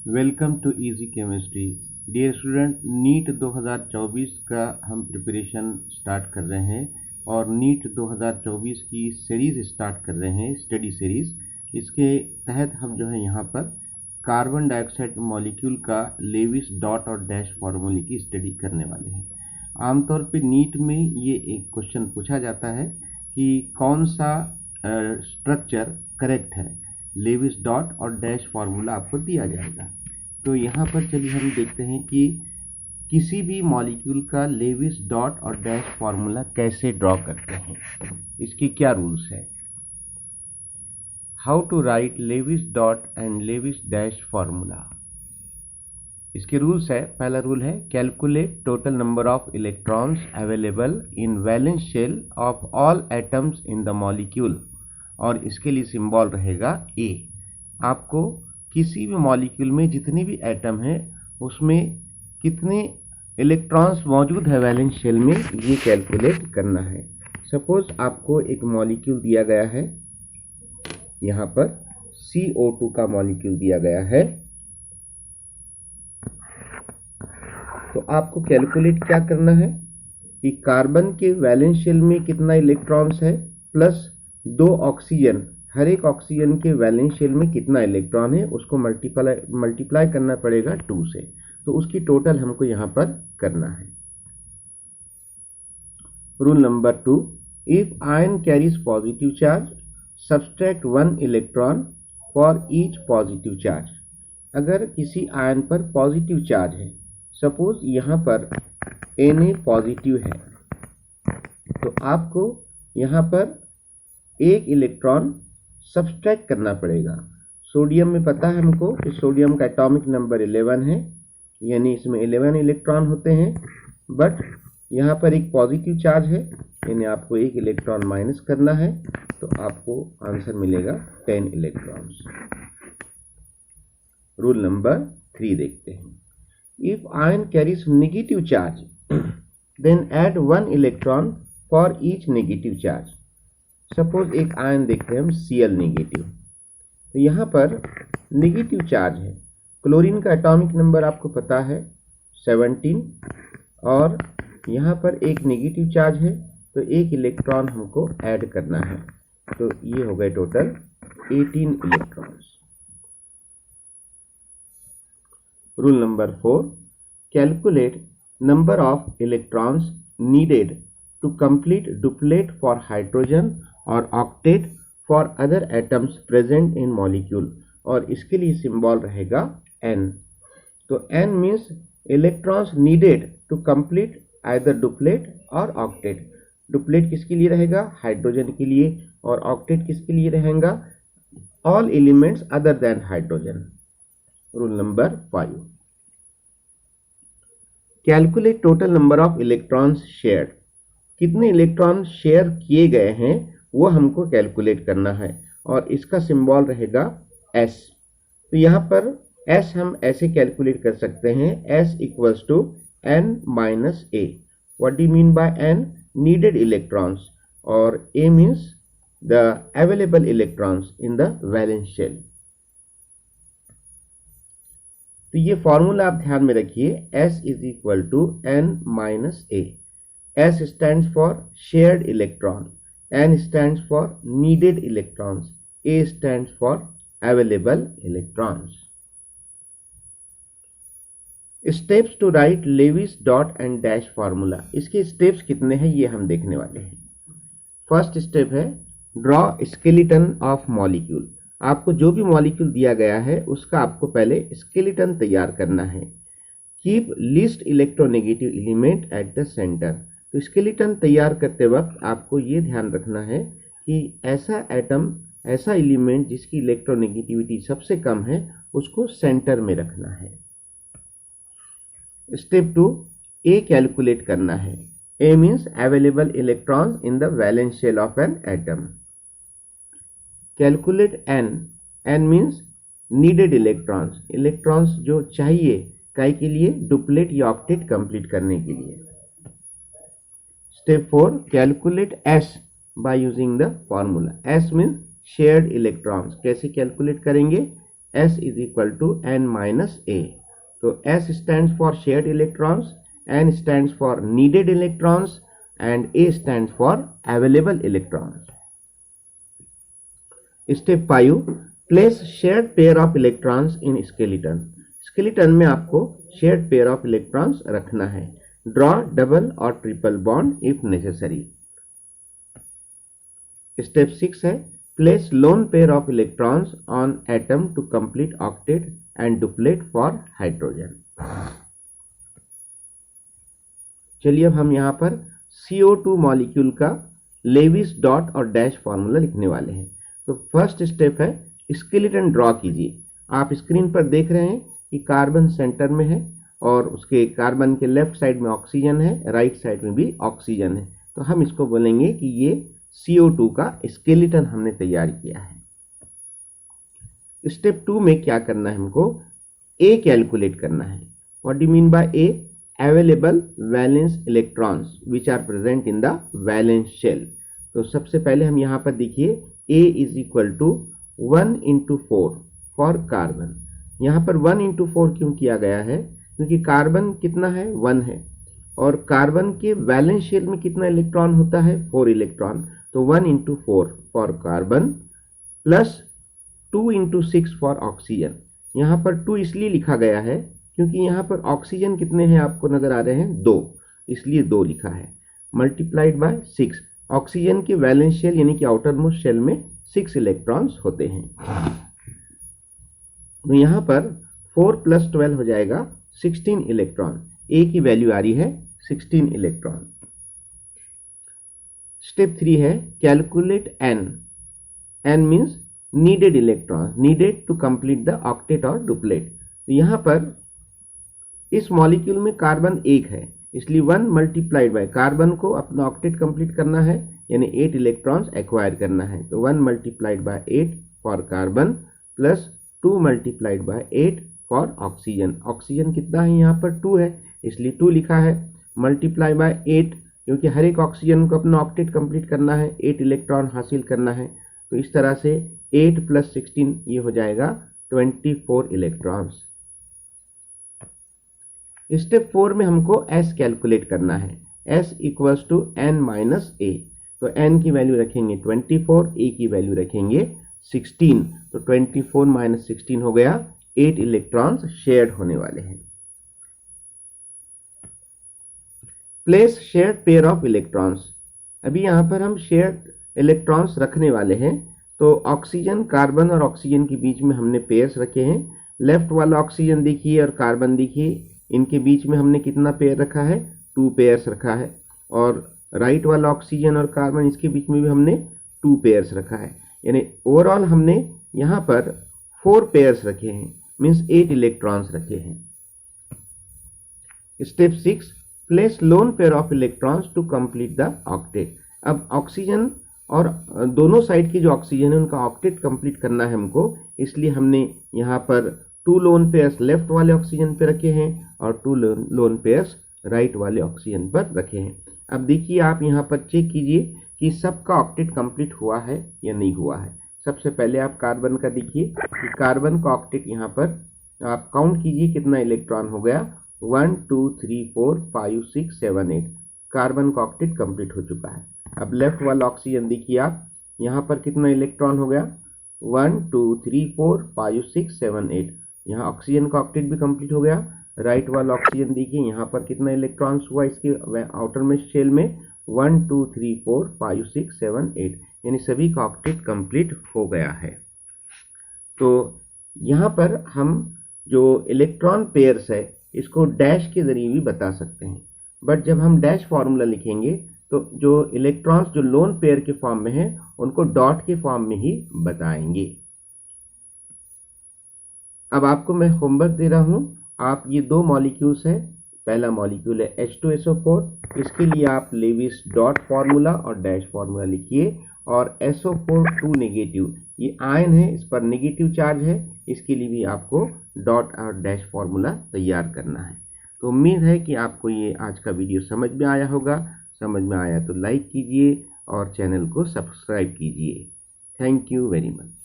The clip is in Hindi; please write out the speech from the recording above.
Welcome to easy chemistry. Dear student, NEET 2024 का हम प्रिपरेशन स्टार्ट कर रहे हैं और नीट 2024 की सीरीज़ स्टार्ट कर रहे हैं, स्टडी सीरीज़। इसके तहत हम जो है यहाँ पर कार्बन डाइऑक्साइड मॉलिक्यूल का लेविस डॉट और डैश फार्मूले की स्टडी करने वाले हैं। आमतौर पे नीट में ये एक क्वेश्चन पूछा जाता है कि कौन सा स्ट्रक्चर करेक्ट है। लेविस डॉट और डैश फार्मूला आपको दिया जाएगा। तो यहाँ पर चलिए हम देखते हैं कि किसी भी मॉलिक्यूल का लेविस डॉट और डैश फार्मूला कैसे ड्रॉ करते हैं, इसके क्या रूल्स है। How to write Lewis dot and Lewis dash formula. इसके रूल्स है, पहला रूल है calculate total number of electrons available in valence shell of all atoms in the molecule, और इसके लिए सिंबल रहेगा ए। आपको किसी भी मॉलिक्यूल में जितने भी एटम हैं उसमें कितने इलेक्ट्रॉन्स मौजूद है वैलेंस शेल में, ये कैलकुलेट करना है। सपोज आपको एक मॉलिक्यूल दिया गया है, यहाँ पर CO2 का मॉलिक्यूल दिया गया है, तो आपको कैलकुलेट क्या करना है कि कार्बन के वैलेंस शेल में कितना इलेक्ट्रॉन्स है प्लस 2 ऑक्सीजन, हर एक ऑक्सीजन के वैलेंस शेल में कितना इलेक्ट्रॉन है उसको मल्टीप्लाई करना पड़ेगा 2 से, तो उसकी टोटल हमको यहाँ पर करना है। Rule number 2, if ion carries positive charge subtract 1 electron for each positive charge. अगर किसी आयन पर पॉजिटिव चार्ज है, सपोज यहाँ पर Na पॉजिटिव है, तो आपको यहाँ पर एक इलेक्ट्रॉन सब्सट्रैक्ट करना पड़ेगा। सोडियम में पता है हमको कि सोडियम का एटॉमिक नंबर 11 है, यानी इसमें 11 इलेक्ट्रॉन होते हैं, बट यहाँ पर एक पॉजिटिव चार्ज है, यानी आपको एक इलेक्ट्रॉन माइनस करना है, तो आपको आंसर मिलेगा 10 इलेक्ट्रॉन्स। रूल नंबर 3 देखते हैं। If ion carries negative charge then add 1 electron for each negative charge. Suppose एक आयन देखते हैं हम Cl नेगेटिव, तो यहाँ पर नेगेटिव चार्ज है, क्लोरीन का एटॉमिक नंबर आपको पता है 17, और यहाँ पर एक नेगेटिव चार्ज है, तो एक इलेक्ट्रॉन हमको ऐड करना है, तो ये हो गए total 18 electrons. Rule number 4, calculate number of electrons needed to complete duplet for hydrogen और octet for other atoms present in molecule, और इसके लिए सिंबल रहेगा N। तो N means electrons needed to complete either duplet और ऑक्टेट। डुप्लेट किसके लिए रहेगा? हाइड्रोजन के लिए, और ऑक्टेट किसके लिए रहेगा? All elements other than hydrogen. Rule number 5, calculate total number of electrons shared. कितने इलेक्ट्रॉन शेयर किए गए हैं वो हमको कैलकुलेट करना है, और इसका सिंबल रहेगा S। तो यहाँ पर S हम ऐसे कैलकुलेट कर सकते हैं, S equals to N minus A। What do you mean by N? Needed electrons, और A means the available electrons in the valence shell. तो ये फॉर्मूला आप ध्यान में रखिए, S is equal to N minus A। S stands for shared electron, N stands for needed electrons, A stands for available electrons. Steps to write Lewis dot and dash formula। इसके steps कितने हैं ये हम देखने वाले हैं। फर्स्ट स्टेप है ड्रॉ स्केलेटन ऑफ मॉलिक्यूल। आपको जो भी मॉलिक्यूल दिया गया है उसका आपको पहले स्केलेटन तैयार करना है। Keep least electronegative element at the centre. तो स्केलेटन तैयार करते वक्त आपको ये ध्यान रखना है कि ऐसा एटम, ऐसा एलिमेंट जिसकी इलेक्ट्रोनेगेटिविटी सबसे कम है उसको सेंटर में रखना है। स्टेप 2, ए कैलकुलेट करना है। A means available electrons in the valence shell of an atom. Calculate N, N means needed electrons, electrons जो चाहिए काय के लिए? डुप्लेट या ऑक्टेट कंप्लीट करने के लिए। Step 4, calculate S by using the formula। S means shared electrons। कैसे कैलकुलेट करेंगे? S is equal to n minus A. तो S stands for shared electrons, N stands for needed electrons and A stands for available electrons. Step 5, place shared pair of electrons in skeleton. Skeleton में आपको shared pair of electrons रखना है. Draw double और triple bond if necessary. Step 6 है place lone pair of electrons on atom to complete octet and duplet for hydrogen. चलिए अब हम यहाँ पर CO2 मॉलिक्यूल का लेविस डॉट और डैश फार्मूला लिखने वाले हैं. तो फर्स्ट स्टेप है स्केलेटन ड्रॉ कीजिए. आप स्क्रीन पर देख रहे हैं कि कार्बन सेंटर में है और उसके कार्बन के लेफ्ट साइड में ऑक्सीजन है, राइट साइड में भी ऑक्सीजन है. तो हम इसको बोलेंगे कि ये CO2 का स्केलेटन हमने तैयार किया है. स्टेप 2 में क्या करना है, हमको A कैलकुलेट करना है. What do mean by A? Available valence electrons which are present in the valence shell. तो सबसे पहले हम यहाँ पर देखिए A is equal to 1 into 4 for carbon. यहाँ पर 1 into 4 क्यों किया गया है? क्योंकि कार्बन कितना है, 1 है, और कार्बन के वैलेंस शेल में कितना इलेक्ट्रॉन होता है, 4 इलेक्ट्रॉन. तो 1 into 4 for carbon plus 2 into 6 for oxygen. यहाँ पर 2 इसलिए लिखा गया है क्योंकि यहाँ पर ऑक्सीजन कितने हैं आपको नजर आ रहे हैं, 2, इसलिए 2 लिखा है. Multiplied by 6. ऑक्सीजन के वैलेंस शेल यानी कि आउटर मोस्ट शेल में 6 इलेक्ट्रॉन्स होते हैं. तो यहाँ पर 4 + 12 हो जाएगा 16 इलेक्ट्रॉन. ए की वैल्यू आ रही है 16 इलेक्ट्रॉन. स्टेप 3 है calculate N. N means needed electron, needed to complete the octet और डुप्लेट. तो यहाँ पर इस मॉलिक्यूल में कार्बन 1 है, इसलिए 1 मल्टीप्लाइड बाय कार्बन को अपना ऑक्टेट कंप्लीट करना है यानी 8 इलेक्ट्रॉन्स एक्वायर करना है. तो 1 multiplied by 8 for carbon plus 2 multiplied by 8 for oxygen. Oxygen कितना है यहाँ पर, 2 है, इसलिए 2 लिखा है. मल्टीप्लाई बाय 8 क्योंकि हर एक ऑक्सीजन को अपना ऑक्टेट कंप्लीट करना है, 8 इलेक्ट्रॉन हासिल करना है. तो इस तरह से 8 + 16 ये हो जाएगा 24 इलेक्ट्रॉन्स. स्टेप 4 में हमको S कैलकुलेट करना है. S equals to n minus A. तो n की वैल्यू रखेंगे 24, A की वैल्यू रखेंगे 16. तो 24 माइनस 16 हो गया, 8 इलेक्ट्रॉन्स शेयर्ड होने वाले हैं. Place shared pair of electrons. अभी यहाँ पर हम शेयर्ड इलेक्ट्रॉन्स रखने वाले हैं. तो ऑक्सीजन, कार्बन और ऑक्सीजन के बीच में हमने पेयर्स रखे हैं. लेफ्ट वाला ऑक्सीजन देखिए और कार्बन देखिए, इनके बीच में हमने कितना पेयर रखा है, 2 पेयर्स रखा है. और राइट वाला ऑक्सीजन और कार्बन, इसके बीच में भी हमने 2 पेयर्स रखा है. यानी ओवरऑल हमने यहाँ पर 4 पेयर्स रखे हैं, मीन्स 8 इलेक्ट्रॉन्स रखे हैं. Step 6 place lone pair of electrons to complete the octet. अब ऑक्सीजन और दोनों साइड के जो ऑक्सीजन है उनका ऑक्टेट कंप्लीट करना है हमको, इसलिए हमने यहाँ पर 2 लोन पेयर्स लेफ्ट वाले ऑक्सीजन पे रखे हैं और 2 लोन पेयर्स राइट वाले ऑक्सीजन पर रखे हैं. अब देखिए आप यहाँ पर चेक कीजिए कि सबका ऑक्टेट कंप्लीट हुआ है या नहीं हुआ है. सबसे पहले आप कार्बन का देखिए कि कार्बन का ऑक्टेट यहाँ पर आप काउंट कीजिए कितना इलेक्ट्रॉन हो गया, 1 2 3 4 5 6 7 8. कार्बन का ऑक्टेट कंप्लीट हो चुका है. अब लेफ्ट वाला ऑक्सीजन देखिए आप, यहाँ पर कितना इलेक्ट्रॉन हो गया, 1 2 3 4 5 6 7 8. यहाँ ऑक्सीजन का ऑक्टेट भी कंप्लीट हो गया. राइट वाला ऑक्सीजन देखिए यहाँ पर कितना इलेक्ट्रॉन्स हुआ इसके आउटर में शेल में, 1 2 3 4 5 6 7 8. यानी सभी का ऑक्टेट कंप्लीट हो गया है. तो यहाँ पर हम जो इलेक्ट्रॉन पेयर्स है इसको डैश के जरिए भी बता सकते हैं, बट जब हम डैश फार्मूला लिखेंगे तो जो इलेक्ट्रॉन्स जो लोन पेयर के फॉर्म में है उनको डॉट के फॉर्म में ही बताएंगे. अब आपको मैं होमवर्क दे रहा हूं. आप ये 2 मॉलिक्यूल्स है, पहला मॉलिक्यूल है H2SO4, इसके लिए आप लेविस डॉट फार्मूला और डैश फार्मूला लिखिए. और SO4 2 नेगेटिव, ये आयन है, इस पर नेगेटिव चार्ज है, इसके लिए भी आपको डॉट और डैश फार्मूला तैयार करना है. तो उम्मीद है कि आपको ये आज का वीडियो समझ में आया होगा. समझ में आया तो लाइक कीजिए और चैनल को सब्सक्राइब कीजिए. Thank you very much.